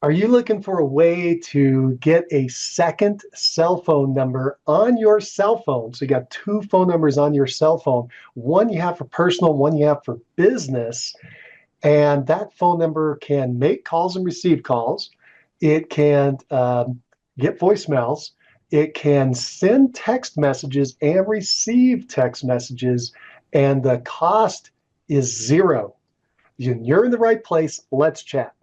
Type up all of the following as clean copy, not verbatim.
Are you looking for a way to get a second cell phone number on your cell phone? So you got two phone numbers on your cell phone. One you have for personal, one you have for business. And that phone number can make calls and receive calls. It can get voicemails. It can send text messages and receive text messages. And the cost is zero. You're in the right place. Let's chat.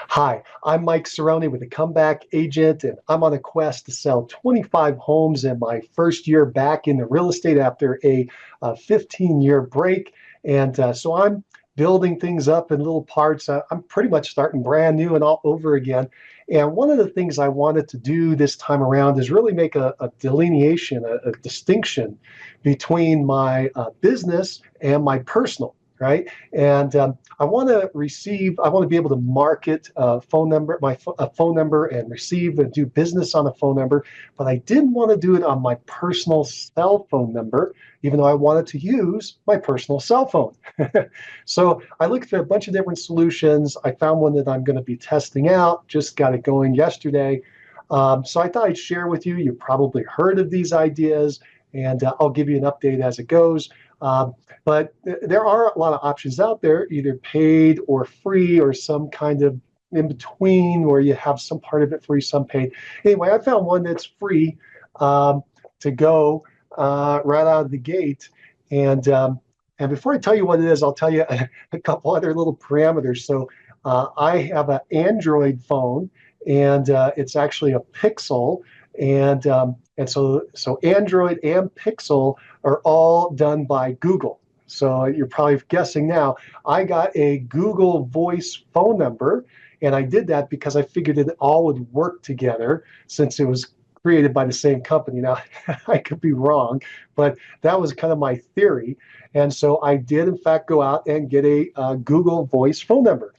Hi, I'm Mike Cerrone with the Comeback Agent, and I'm on a quest to sell 25 homes in my first year back in the real estate after a 15-year break. And so I'm building things up in little parts. I'm pretty much starting brand new and all over again. And one of the things I wanted to do this time around is really make a delineation, a distinction between my business and my personal. Right. And I want to be able to market a phone number, a phone number and receive and do business on a phone number. But I didn't want to do it on my personal cell phone number, even though I wanted to use my personal cell phone. So I looked at a bunch of different solutions. I found one that I'm going to be testing out, just got it going yesterday. So I thought I'd share with you. You've probably heard of these ideas, and I'll give you an update as it goes. But there are a lot of options out there, either paid or free or some kind of in between where you have some part of it free, some paid. Anyway, I found one that's free to go right out of the gate. And before I tell you what it is, I'll tell you a couple other little parameters. So I have an Android phone, and it's actually a Pixel. And so Android and Pixel are all done by Google. So you're probably guessing now, I got a Google Voice phone number, and I did that because I figured it all would work together since it was created by the same company. Now, I could be wrong, but that was kind of my theory. And so I did, in fact, go out and get a Google Voice phone number.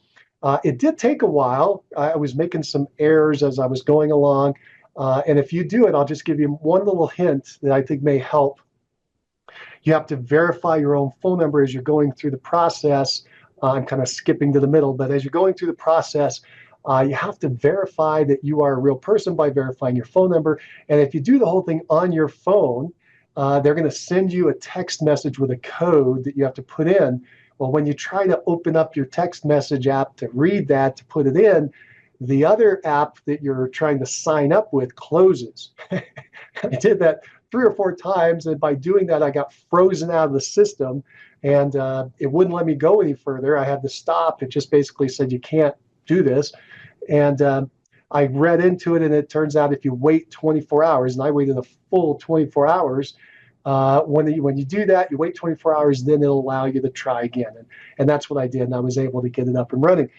It did take a while. I was making some errors as I was going along. And if you do it, I'll just give you one little hint that I think may help. You have to verify your own phone number as you're going through the process. I'm kind of skipping to the middle, but as you're going through the process, you have to verify that you are a real person by verifying your phone number. And if you do the whole thing on your phone, they're going to send you a text message with a code that you have to put in. Well, when you try to open up your text message app to read that, to put it in, the other app that you're trying to sign up with closes. I did that 3 or 4 times, and by doing that, I got frozen out of the system, and it wouldn't let me go any further. I had to stop. It just basically said, you can't do this. And I read into it, and it turns out if you wait 24 hours, and I waited a full 24 hours, when you do that, you wait 24 hours, then it'll allow you to try again. And that's what I did, and I was able to get it up and running.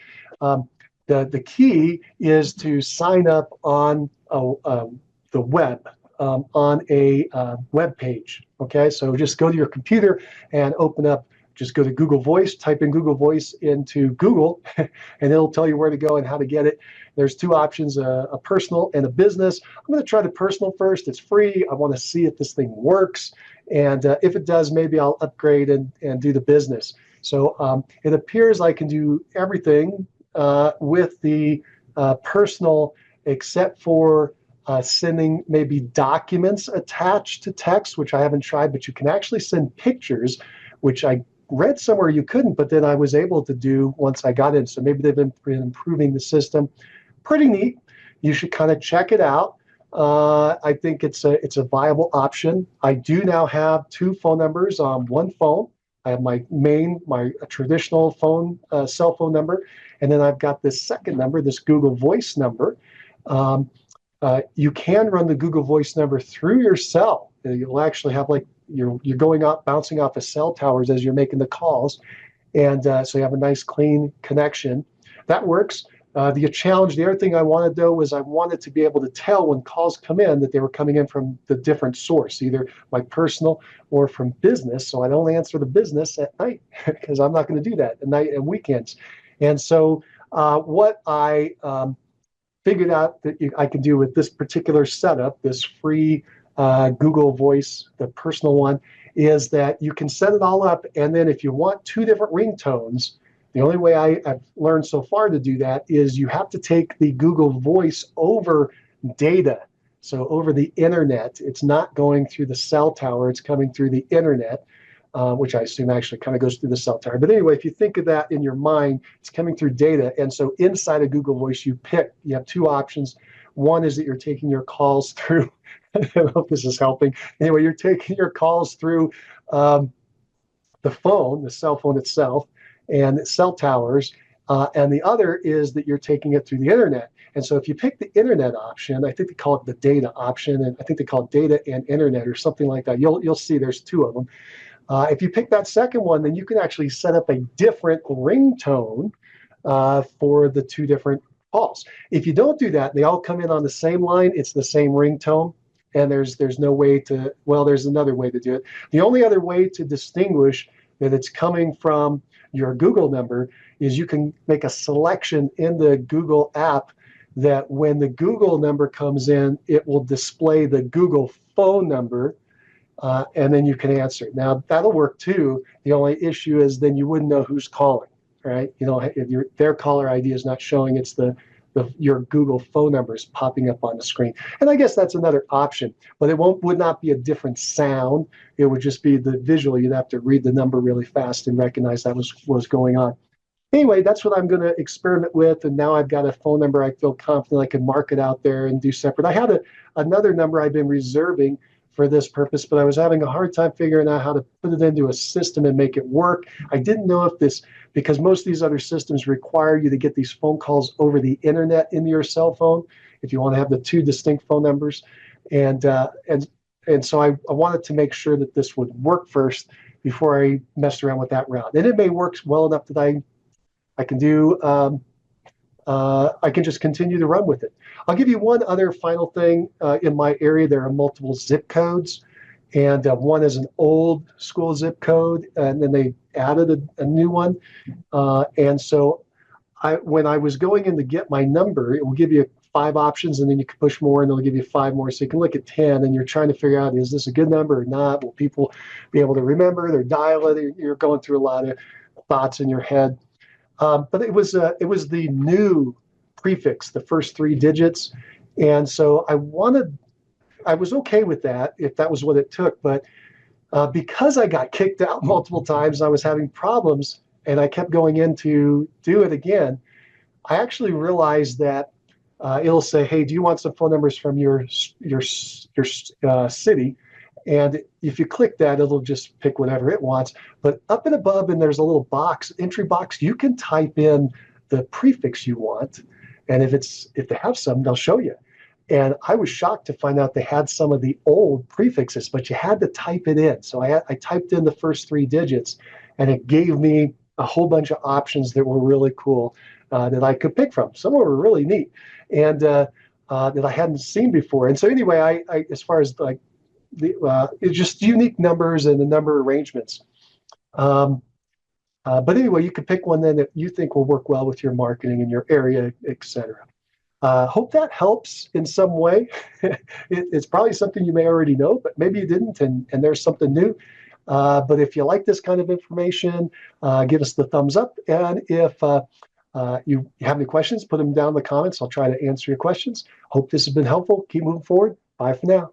The key is to sign up on the web, on a web page. Okay, so just go to your computer and open up, just go to Google Voice, type in Google Voice into Google, and it'll tell you where to go and how to get it. There's two options, a personal and a business. I'm going to try the personal first. It's free. I want to see if this thing works. And if it does, maybe I'll upgrade and do the business. So it appears I can do everything with the personal, except for sending maybe documents attached to text, which I haven't tried, but you can actually send pictures, which I read somewhere you couldn't, but then I was able to do once I got in. So maybe they've been improving the system. Pretty neat. You should kind of check it out. I think it's a viable option. I do now have 2 phone numbers on one phone. I have my traditional phone, cell phone number, and then I've got this second number, this Google Voice number. You can run the Google Voice number through your cell. You'll actually have like you're going out, bouncing off of cell towers as you're making the calls, and so you have a nice clean connection. That works. The other thing I wanted though was I wanted to be able to tell when calls come in that they were coming in from the different source, either my personal or from business. So I don't answer the business at night because I'm not going to do that at night and weekends. And so what I figured out that I can do with this particular setup, this free Google Voice, the personal one, is that you can set it all up, and then if you want 2 different ringtones The only way I've learned so far to do that is you have to take the Google Voice over data. So over the internet, it's not going through the cell tower, it's coming through the internet, which I assume actually kind of goes through the cell tower. But anyway, if you think of that in your mind, it's coming through data. And so inside of Google Voice, you have two options. One is that you're taking your calls through, I don't know if this is helping. Anyway, you're taking your calls through the phone, the cell phone itself, and cell towers. And the other is that you're taking it through the internet. And so if you pick the internet option, I think they call it the data option, and I think they call it data and internet or something like that. You'll see there's two of them. If you pick that second one, then you can actually set up a different ringtone for the two different calls. If you don't do that, they all come in on the same line. It's the same ringtone, and there's no way to, well, there's another way to do it. The only other way to distinguish that it's coming from your Google number is you can make a selection in the Google app that when the Google number comes in, it will display the Google phone number, and then you can answer. Now, that'll work too. The only issue is then you wouldn't know who's calling, right? You know, if their caller ID is not showing, it's your Google phone number is popping up on the screen. And I guess that's another option, but it would not be a different sound. It would just be the visual. You'd have to read the number really fast and recognize that was going on. Anyway, that's what I'm going to experiment with. And now I've got a phone number I feel confident I can mark it out there and do separate. I had another number I've been reserving for this purpose, but I was having a hard time figuring out how to put it into a system and make it work. I didn't know if this, because most of these other systems require you to get these phone calls over the internet into your cell phone if you want to have the two distinct phone numbers. And so I wanted to make sure that this would work first before I messed around with that route. And it may work well enough that I can do, I can just continue to run with it. I'll give you one other final thing. In my area, there are multiple zip codes, and one is an old school zip code, and then they added a new one. And so when I was going in to get my number, it will give you 5 options, and then you can push more, and it'll give you 5 more. So you can look at 10, and you're trying to figure out, is this a good number or not? Will people be able to remember their dial it? You're going through a lot of thoughts in your head. But it was the new prefix, the first 3 digits. And so I was okay with that if that was what it took. But because I got kicked out multiple times, I was having problems, and I kept going in to do it again. I actually realized that it'll say, hey, do you want some phone numbers from your city? And if you click that, it'll just pick whatever it wants. But up and above, and there's a little box, entry box, you can type in the prefix you want. And if they have some, they'll show you. And I was shocked to find out they had some of the old prefixes, but you had to type it in. So I typed in the first 3 digits, and it gave me a whole bunch of options that were really cool that I could pick from. Some were really neat, and that I hadn't seen before. And so anyway, I as far as like it's just unique numbers and the number arrangements. But anyway, you could pick one then that you think will work well with your marketing in your area, etc. Hope that helps in some way. It's probably something you may already know, but maybe you didn't, and there's something new. But if you like this kind of information, give us the thumbs up. And if you have any questions, put them down in the comments. I'll try to answer your questions. Hope this has been helpful. Keep moving forward. Bye for now.